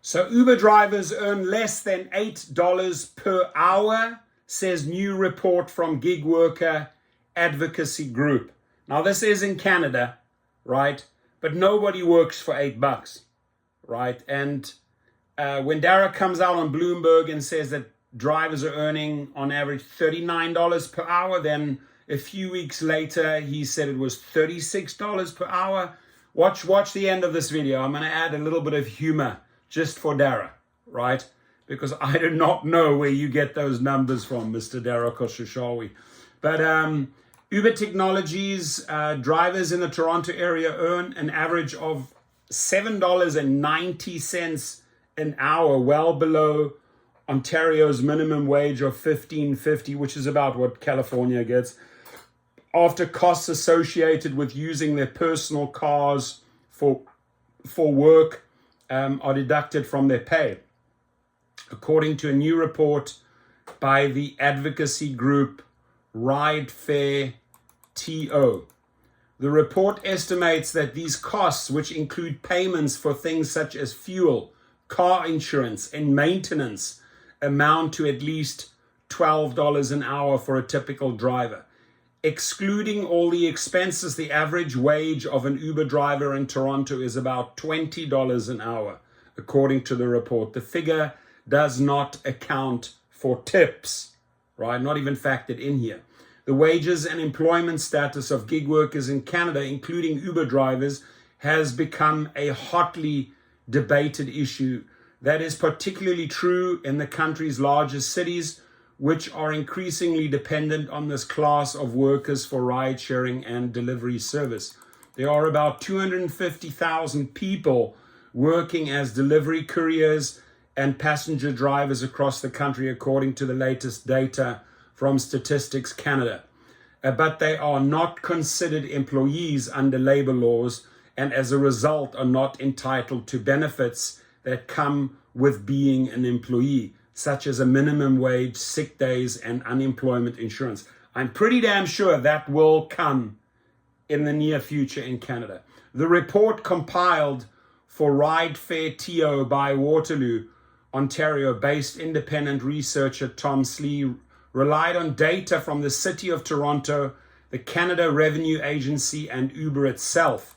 So Uber drivers earn less than $8 per hour, says new report from gig worker advocacy group. Now this is in Canada, right? But nobody works for $8, right? And when Dara comes out on Bloomberg and says that drivers are earning on average $39 per hour, then a few weeks later he said it was $36 per hour. Watch the end of this video. I'm going to add a little bit of humor just for Dara, right? Because I do not know where you get those numbers from, Mr. Dara Khosrowshahi. But Uber Technologies drivers in the Toronto area earn an average of $7.90 an hour, well below Ontario's minimum wage of $15.50, which is about what California gets, after costs associated with using their personal cars for work are deducted from their pay. According to a new report by the advocacy group Rideshare TO. The report estimates that these costs, which include payments for things such as fuel, car insurance, and maintenance, amount to at least $12 an hour for a typical driver. Excluding all the expenses, the average wage of an Uber driver in Toronto is about $20 an hour, according to the report. The figure does not account for tips, right? Not even factored in here. The wages and employment status of gig workers in Canada, including Uber drivers, has become a hotly debated issue. That is particularly true in the country's largest cities, which are increasingly dependent on this class of workers for ride sharing and delivery service. There are about 250,000 people working as delivery couriers and passenger drivers across the country, according to the latest data from Statistics Canada. But they are not considered employees under labor laws, and as a result are not entitled to benefits that come with being an employee, such as a minimum wage, sick days, and unemployment insurance. I'm pretty damn sure that will come in the near future in Canada. The report compiled for Rideshare TO by Waterloo, Ontario-based independent researcher Tom Slee relied on data from the City of Toronto, the Canada Revenue Agency, and Uber itself.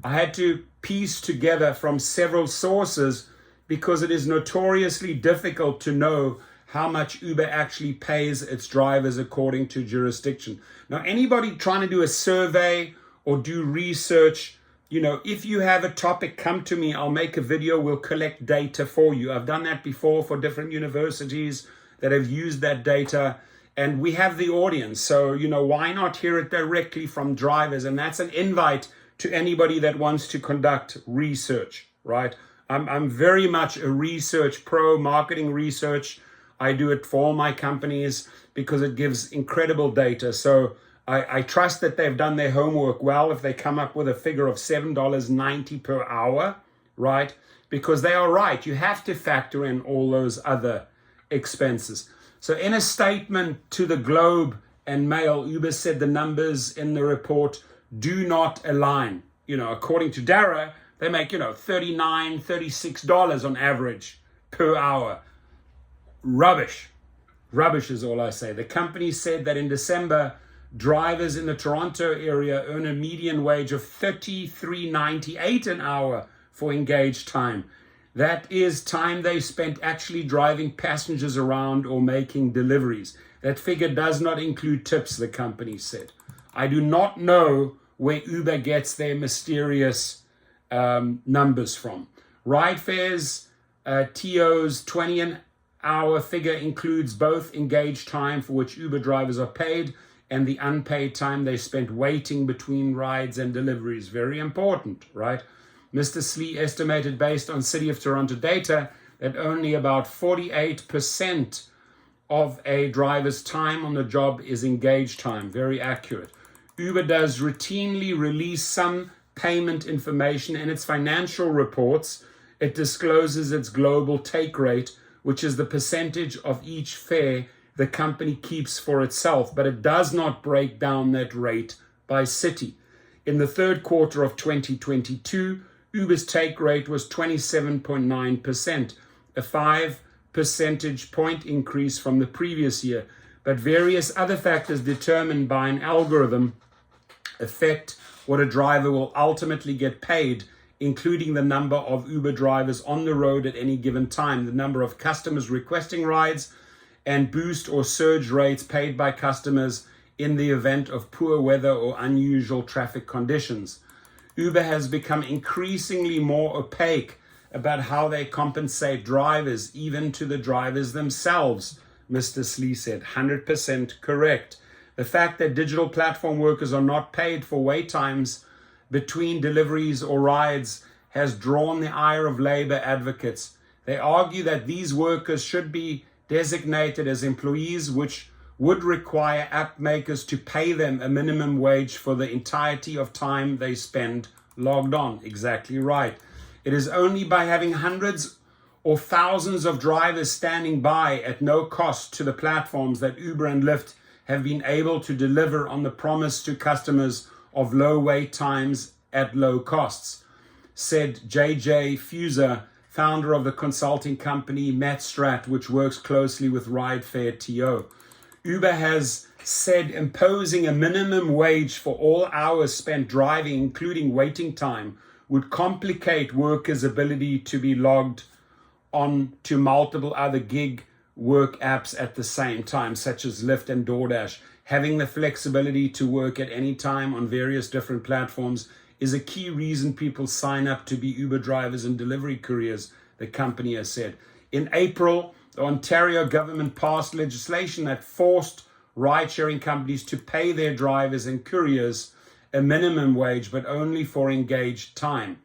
I had to piece together from several sources because it is notoriously difficult to know how much Uber actually pays its drivers according to jurisdiction. Now, anybody trying to do a survey or do research, if you have a topic, come to me. I'll make a video. We'll collect data for you. I've done that before for different universities that have used that data, and we have the audience. So, why not hear it directly from drivers? And that's an invite to anybody that wants to conduct research, right? I'm very much a research pro, marketing research. I do it for all my companies because it gives incredible data. So I trust that they've done their homework well if they come up with a figure of $7.90 per hour, right? Because they are right. You have to factor in all those other expenses. So in a statement to the Globe and Mail, Uber said the numbers in the report do not align. According to Dara, they make, $39, $36 on average per hour. Rubbish. Rubbish is all I say. The company said that in December, drivers in the Toronto area earn a median wage of $33.98 an hour for engaged time. That is time they spent actually driving passengers around or making deliveries. That figure does not include tips, the company said. I do not know where Uber gets their mysterious numbers from. Ridefare's TO's 20 an hour figure includes both engaged time for which Uber drivers are paid and the unpaid time they spent waiting between rides and deliveries. Very important, right? Mr. Slee estimated based on City of Toronto data that only about 48% of a driver's time on the job is engaged time. Very accurate. Uber does routinely release some payment information in its financial reports. It discloses its global take rate, which is the percentage of each fare the company keeps for itself, but it does not break down that rate by city. In the third quarter of 2022, Uber's take rate was 27.9%, a 5 percentage point increase from the previous year. But various other factors determined by an algorithm affect what a driver will ultimately get paid, including the number of Uber drivers on the road at any given time, the number of customers requesting rides, and boost or surge rates paid by customers in the event of poor weather or unusual traffic conditions. Uber has become increasingly more opaque about how they compensate drivers, even to the drivers themselves, Mr. Slee said. 100% correct. The fact that digital platform workers are not paid for wait times between deliveries or rides has drawn the ire of labor advocates. They argue that these workers should be designated as employees, which would require app makers to pay them a minimum wage for the entirety of time they spend logged on. Exactly right. It is only by having hundreds or thousands of drivers standing by at no cost to the platforms that Uber and Lyft have been able to deliver on the promise to customers of low wait times at low costs, said JJ Fuser, founder of the consulting company Matstrat, which works closely with Rideshare TO. Uber has said imposing a minimum wage for all hours spent driving, including waiting time, would complicate workers' ability to be logged on to multiple other gig work apps at the same time, such as Lyft and DoorDash. Having the flexibility to work at any time on various different platforms is a key reason people sign up to be Uber drivers and delivery couriers, the company has said. In April, the Ontario government passed legislation that forced ride-sharing companies to pay their drivers and couriers a minimum wage, but only for engaged time.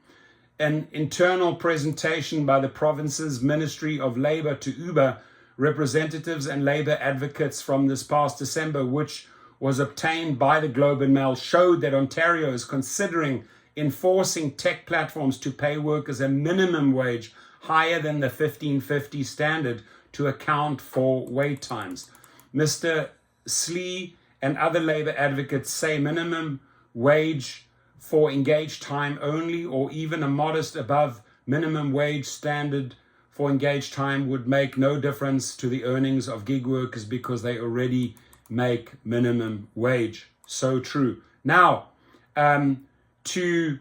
An internal presentation by the province's Ministry of Labour to Uber representatives and labour advocates from this past December, which was obtained by the Globe and Mail, showed that Ontario is considering enforcing tech platforms to pay workers a minimum wage higher than the $15.50 standard to account for wait times. Mr. Slee and other labour advocates say minimum wage for engaged time only, or even a modest above minimum wage standard for engaged time, would make no difference to the earnings of gig workers because they already make minimum wage. So true. Now, to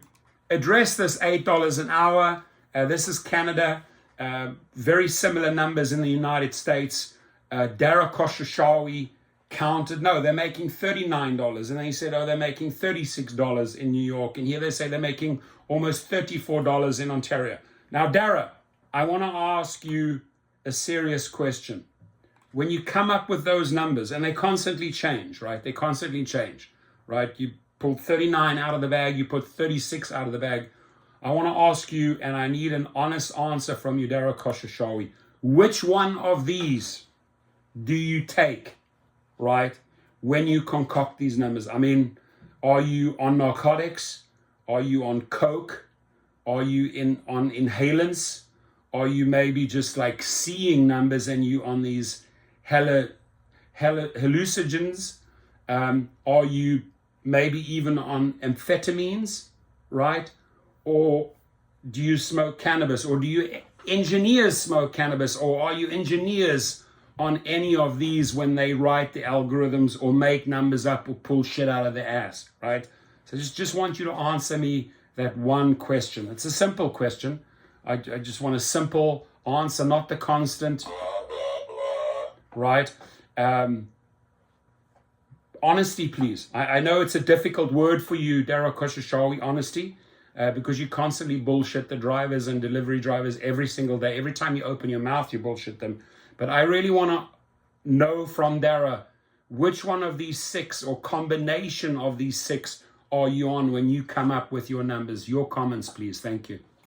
address this $8 an hour, this is Canada, very similar numbers in the United States. Dara Khosrowshahi counted, no, they're making $39. And they said, oh, they're making $36 in New York. And here they say they're making almost $34 in Ontario. Now, Dara, I want to ask you a serious question. When you come up with those numbers, and they constantly change, right? They constantly change, right? You pull 39 out of the bag, you put 36 out of the bag. I want to ask you, and I need an honest answer from you, Dara Khosrowshahi. Which one of these do you take, right, when you concoct these numbers? I mean, are you on narcotics? Are you on coke? Are you on inhalants? Are you maybe just like seeing numbers and you on these hallucinogens? Are you maybe even on amphetamines, right? Or do you smoke cannabis? Or do you engineers smoke cannabis? Or are you engineers on any of these when they write the algorithms or make numbers up or pull shit out of their ass, right? So just want you to answer me that one question. It's a simple question. I just want a simple answer, not the constant, right? Honesty, please. I know it's a difficult word for you, Dara Khosrowshahi, honesty, because you constantly bullshit the drivers and delivery drivers every single day. Every time you open your mouth, you bullshit them. But I really want to know from Dara, which one of these six or combination of these six are you on when you come up with your numbers? Your comments, please. Thank you.